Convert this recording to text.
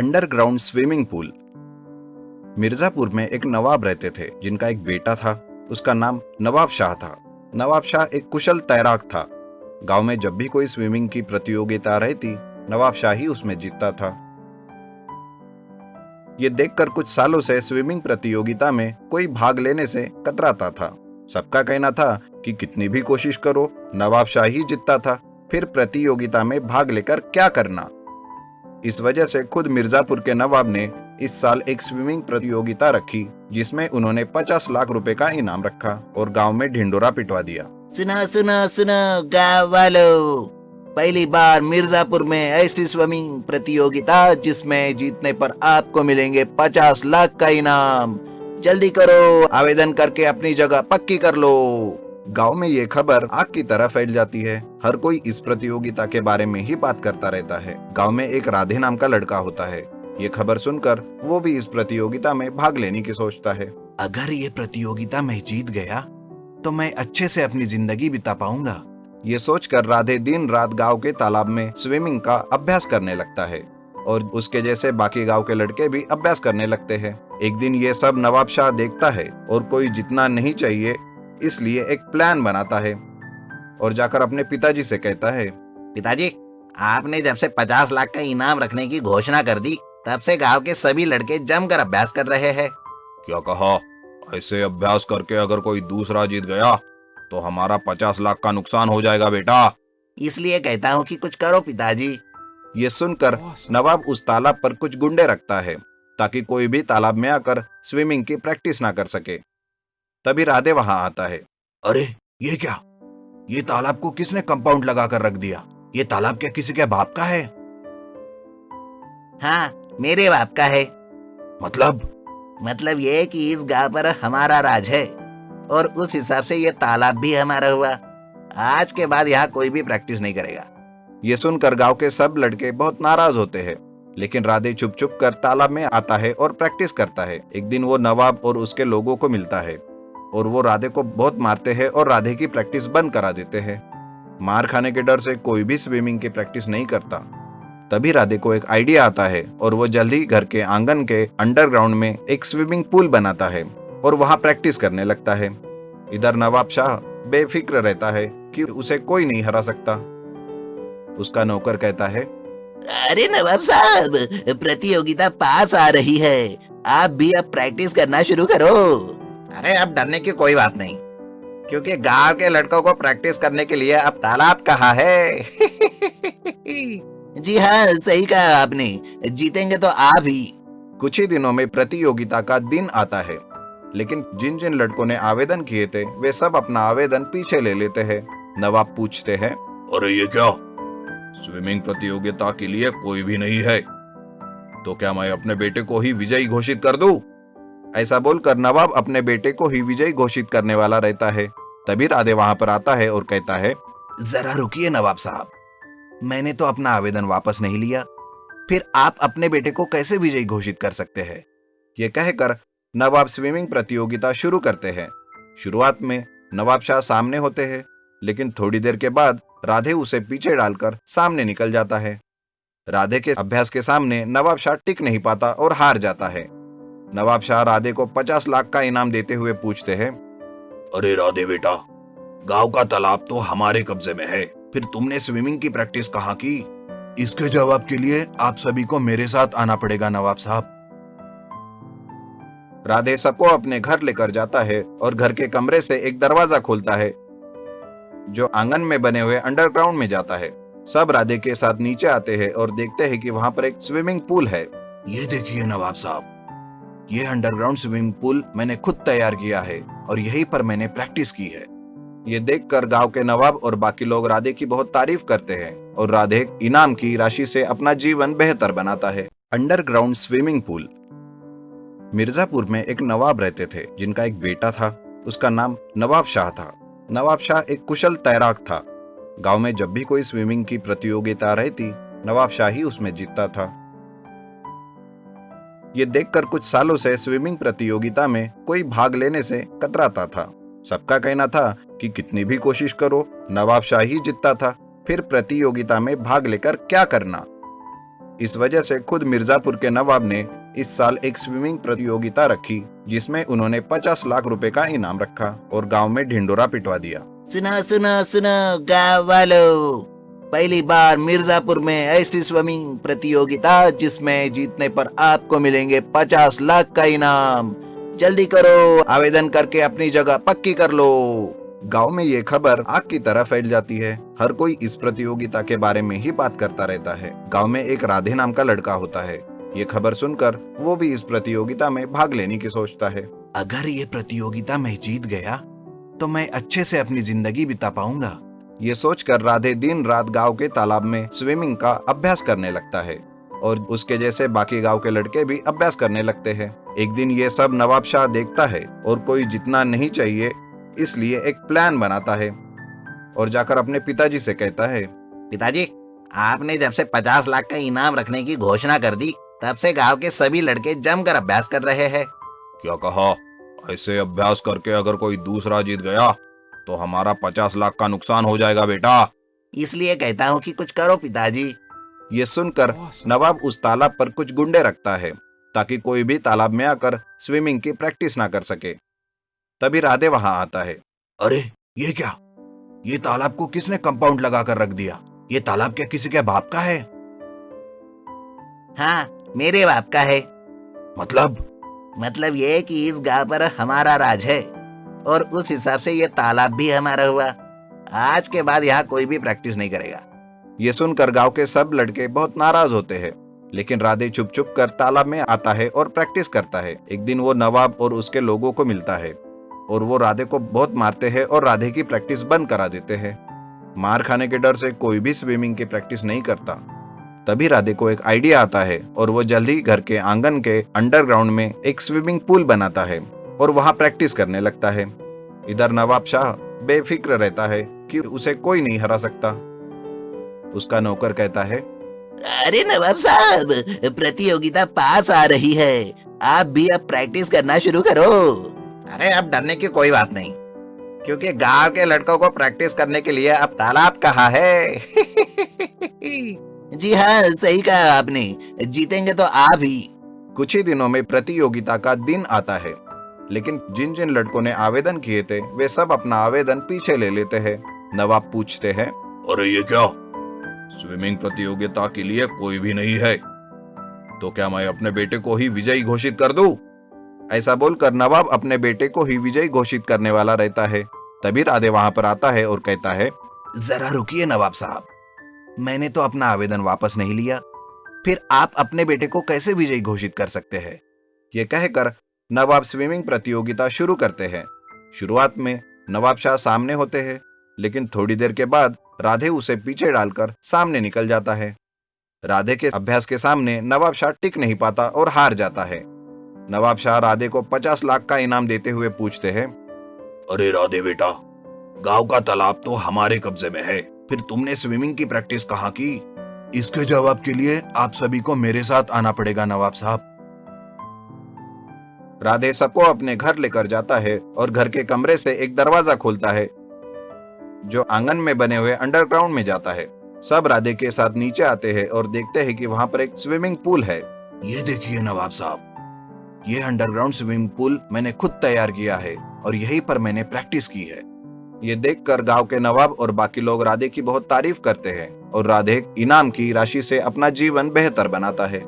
Underground swimming pool. Mirzapur में एक नवाब रहते थे जिनका एक बेटा था। उसका नाम नवाब शाह था। नवाब शाह एक कुशल तैराक था। गांव में जब भी कोई स्विमिंग की प्रतियोगिता रहती, नवाब शाह ही उसमें जीतता था। ये देखकर कुछ सालों से स्विमिंग प्रतियोगिता में कोई भाग लेने से कतराता था। सबका कहना था कि कितनी भी कोशिश करो, नवाब शाह ही जीतता था, फिर प्रतियोगिता में भाग लेकर क्या करना। इस वजह से खुद मिर्जापुर के नवाब ने इस साल एक स्विमिंग प्रतियोगिता रखी, जिसमें उन्होंने 50 लाख रुपए का इनाम रखा और गांव में ढिंडोरा पिटवा दिया। सुनो सुनो सुनो गाँव वालों, पहली बार मिर्जापुर में ऐसी स्विमिंग प्रतियोगिता जिसमें जीतने पर आपको मिलेंगे 50 लाख का इनाम। जल्दी करो, आवेदन करके अपनी जगह पक्की कर लो। गांव में ये खबर आग की तरह फैल जाती है। हर कोई इस प्रतियोगिता के बारे में ही बात करता रहता है। गांव में एक राधे नाम का लड़का होता है। ये खबर सुनकर वो भी इस प्रतियोगिता में भाग लेने की सोचता है। अगर ये प्रतियोगिता में जीत गया तो मैं अच्छे से अपनी जिंदगी बिता पाऊंगा। ये सोचकर राधे दिन रात गांव के तालाब में स्विमिंग का अभ्यास करने लगता है और उसके जैसे बाकी गांव के लड़के भी अभ्यास करने लगते हैं। एक दिन ये सब नवाब शाह देखता है और कोई जीतना नहीं चाहिए, इसलिए एक प्लान बनाता है और जाकर अपने पिताजी से कहता है, पिताजी, आपने जब से 50 लाख का इनाम रखने की घोषणा कर दी, तब से गांव के सभी लड़के जमकर अभ्यास कर रहे हैं। क्या कहा? ऐसे अभ्यास करके अगर कोई दूसरा जीत गया तो हमारा 50 लाख का नुकसान हो जाएगा बेटा। इसलिए कहता हूँ कि कुछ करो पिताजी। ये सुनकर नवाब उस तालाब पर कुछ गुंडे रखता है ताकि कोई भी तालाब में आकर स्विमिंग की प्रैक्टिस ना कर सके। तभी राधे वहां आता है। अरे ये क्या? ये तालाब को किसने कंपाउंड लगा कर रख दिया? ये तालाब क्या किसी के बाप का है? हाँ, मेरे बाप का है। मतलब ये कि इस गांव पर हमारा राज है और उस हिसाब से ये तालाब भी हमारा हुआ। आज के बाद यहाँ कोई भी प्रैक्टिस नहीं करेगा। ये सुनकर गांव के सब लड़के बहुत नाराज होते हैं, लेकिन राधे चुप चुप कर तालाब में आता है और प्रैक्टिस करता है। एक दिन वो नवाब और उसके लोगों को मिलता है और वो राधे को बहुत मारते हैं और राधे की प्रैक्टिस बंद करा देते हैं। मार खाने के डर से कोई भी स्विमिंग की प्रैक्टिस नहीं करता। तभी राधे को एक आइडिया आता है और वो जल्दी घर के आंगन के अंडरग्राउंड में एक स्विमिंग पूल बनाता है और वहां प्रैक्टिस करने लगता है। इधर नवाब शाह बेफिक्र रहता है कि उसे कोई नहीं हरा सकता। उसका नौकर कहता है, अरे नवाब साहब, प्रतियोगिता पास आ रही है, आप भी अब प्रैक्टिस करना शुरू करो। अरे अब डरने की कोई बात नहीं, क्योंकि गांव के लड़कों को प्रैक्टिस करने के लिए अब तालाब कहाँ है। जी हाँ, सही कहा आपने, जीतेंगे तो आप ही। कुछ ही दिनों में प्रतियोगिता का दिन आता है, लेकिन जिन जिन लड़कों ने आवेदन किए थे वे सब अपना आवेदन पीछे ले लेते हैं। नवाब पूछते हैं, अरे ये क्या? स्विमिंग प्रतियोगिता के लिए कोई भी नहीं है, तो क्या मैं अपने बेटे को ही विजयी घोषित कर दूं? ऐसा बोलकर नवाब अपने बेटे को ही विजयी घोषित करने वाला रहता है। तभी राधे वहां पर आता है और कहता है, जरा रुकिए नवाब साहब, मैंने तो अपना आवेदन वापस नहीं लिया, फिर आप अपने बेटे को कैसे विजयी घोषित कर सकते हैं? ये कहकर नवाब स्विमिंग प्रतियोगिता शुरू करते हैं। शुरुआत में नवाब शाह सामने होते हैं, लेकिन थोड़ी देर के बाद राधे उसे पीछे डालकर सामने निकल जाता है। राधे के अभ्यास के सामने नवाब शाह टिक नहीं पाता और हार जाता है। नवाब शाह राधे को 50 लाख का इनाम देते हुए पूछते हैं, अरे राधे बेटा, गांव का तालाब तो हमारे कब्जे में है, फिर तुमने स्विमिंग की प्रैक्टिस कहाँ की? इसके जवाब के लिए आप सभी को मेरे साथ आना पड़ेगा नवाब साहब। राधे सबको अपने घर लेकर जाता है और घर के कमरे से एक दरवाजा खोलता है जो आंगन में बने हुए अंडरग्राउंड में जाता है। सब राधे के साथ नीचे आते हैं और देखते हैं कि वहां पर एक स्विमिंग पूल है। ये देखिए नवाब साहब, ये अंडरग्राउंड स्विमिंग पूल मैंने खुद तैयार किया है और यहीं पर मैंने प्रैक्टिस की है। ये देखकर गांव के नवाब और बाकी लोग राधे की बहुत तारीफ करते हैं और राधे इनाम की राशि से अपना जीवन बेहतर बनाता है। Underground swimming pool. मिर्जापुर में एक नवाब रहते थे जिनका एक बेटा था। उसका नाम नवाब शाह था। नवाब शाह एक कुशल तैराक था। गांव में जब भी कोई स्विमिंग की प्रतियोगिता रहती, नवाब शाह ही उसमें जीतता था। ये देखकर कुछ सालों से स्विमिंग प्रतियोगिता में कोई भाग लेने से कतराता था। सबका कहना था कि कितनी भी कोशिश करो, नवाब शाह ही जीतता था, फिर प्रतियोगिता में भाग लेकर क्या करना। इस वजह से खुद मिर्जापुर के नवाब ने इस साल एक स्विमिंग प्रतियोगिता रखी, जिसमें उन्होंने 50 लाख रुपए का इनाम रखा और गांव में ढिंडोरा पिटवा दिया। सुनो सुनो सुनो गाँव वालों, पहली बार मिर्जापुर में ऐसी स्विमिंग प्रतियोगिता जिसमें जीतने पर आपको मिलेंगे 50 लाख का इनाम। जल्दी करो, आवेदन करके अपनी जगह पक्की कर लो। गांव में ये खबर आग की तरह फैल जाती है। हर कोई इस प्रतियोगिता के बारे में ही बात करता रहता है। गांव में एक राधे नाम का लड़का होता है। ये खबर सुनकर वो भी इस प्रतियोगिता में भाग लेने की सोचता है। अगर ये प्रतियोगिता में जीत गया तो मैं अच्छे से अपनी जिंदगी बिता पाऊंगा। ये सोचकर राधे दिन रात गांव के तालाब में स्विमिंग का अभ्यास करने लगता है और उसके जैसे बाकी गांव के लड़के भी अभ्यास करने लगते हैं। एक दिन ये सब नवाब शाह देखता है और कोई जितना नहीं चाहिए इसलिए एक प्लान बनाता है और जाकर अपने पिताजी से कहता है, पिताजी, आपने जब से 50 लाख का इनाम रखने की घोषणा कर दी तब से गांव के सभी लड़के जमकर अभ्यास कर रहे हैं। क्या कहा? ऐसे अभ्यास करके अगर कोई दूसरा जीत गया तो हमारा 50 लाख का नुकसान हो जाएगा बेटा। इसलिए कहता हूँ कि कुछ करो पिताजी। ये सुनकर नवाब उस तालाब पर कुछ गुंडे रखता है ताकि कोई भी तालाब में आकर स्विमिंग की प्रैक्टिस ना कर सके। तभी राधे वहां आता है। अरे ये क्या? ये तालाब को किसने कंपाउंड लगा कर रख दिया? ये तालाब क्या किसी के बाप का है? हाँ, मेरे बाप का है। मतलब ये कि इस गांव पर हमारा राज है और उस हिसाब से ये तालाब भी हमारा हुआ। आज के बाद यहाँ कोई भी प्रैक्टिस नहीं करेगा। ये सुनकर गांव के सब लड़के बहुत नाराज होते हैं, लेकिन राधे चुप चुप कर तालाब में आता है और प्रैक्टिस करता है। एक दिन वो नवाब और उसके लोगों को मिलता है और वो राधे को बहुत मारते हैं और राधे की प्रैक्टिस बंद करा देते हैं। मार खाने के डर से कोई भी स्विमिंग की प्रैक्टिस नहीं करता। तभी राधे को एक आइडिया आता है और वो जल्दी घर के आंगन के अंडरग्राउंड में एक स्विमिंग पूल बनाता है और वहां प्रैक्टिस करने लगता है। इधर नवाब शाह बेफिक्र रहता है कि उसे कोई नहीं हरा सकता। उसका नौकर कहता है, अरे नवाब साहब, प्रतियोगिता पास आ रही है, आप भी अब प्रैक्टिस करना शुरू करो। अरे अब डरने की कोई बात नहीं, क्योंकि गांव के लड़कों को प्रैक्टिस करने के लिए अब तालाब कहाँ है। जी हाँ, सही कहा आपने, जीतेंगे तो आप ही। कुछ ही दिनों में प्रतियोगिता का दिन आता है, लेकिन जिन जिन लड़कों ने आवेदन किए थे वे सब अपना आवेदन पीछे ले लेते हैं। नवाब पूछते हैं, अरे ये क्या? स्विमिंग प्रतियोगिता के लिए कोई भी नहीं है, तो क्या मैं अपने बेटे को ही विजयी घोषित कर दूं? ऐसा बोलकर नवाब अपने बेटे को ही विजयी घोषित करने वाला रहता है। तभी राधे वहां पर आता है और कहता है, जरा रुकिए नवाब साहब, मैंने तो अपना आवेदन वापस नहीं लिया, फिर आप अपने बेटे को कैसे विजयी घोषित कर सकते हैं? ये कहकर नवाब स्विमिंग प्रतियोगिता शुरू करते हैं। शुरुआत में नवाब शाह सामने होते हैं, लेकिन थोड़ी देर के बाद राधे उसे पीछे डालकर सामने निकल जाता है। राधे के अभ्यास के सामने नवाब शाह टिक नहीं पाता और हार जाता है। नवाब शाह राधे को 50 लाख का इनाम देते हुए पूछते हैं, अरे राधे बेटा, गांव का तालाब तो हमारे कब्जे में है, फिर तुमने स्विमिंग की प्रैक्टिस कहाँ की? इसके जवाब के लिए आप सभी को मेरे साथ आना पड़ेगा नवाब साहब। राधे सबको अपने घर लेकर जाता है और घर के कमरे से एक दरवाजा खोलता है जो आंगन में बने हुए अंडरग्राउंड में जाता है। सब राधे के साथ नीचे आते हैं और देखते हैं कि वहां पर एक स्विमिंग पूल है। ये देखिए नवाब साहब, ये अंडरग्राउंड स्विमिंग पूल मैंने खुद तैयार किया है और यहीं पर मैंने प्रैक्टिस की है। ये देखकर गांव के नवाब और बाकी लोग राधे की बहुत तारीफ करते हैं और राधे इनाम की राशि से अपना जीवन बेहतर बनाता है।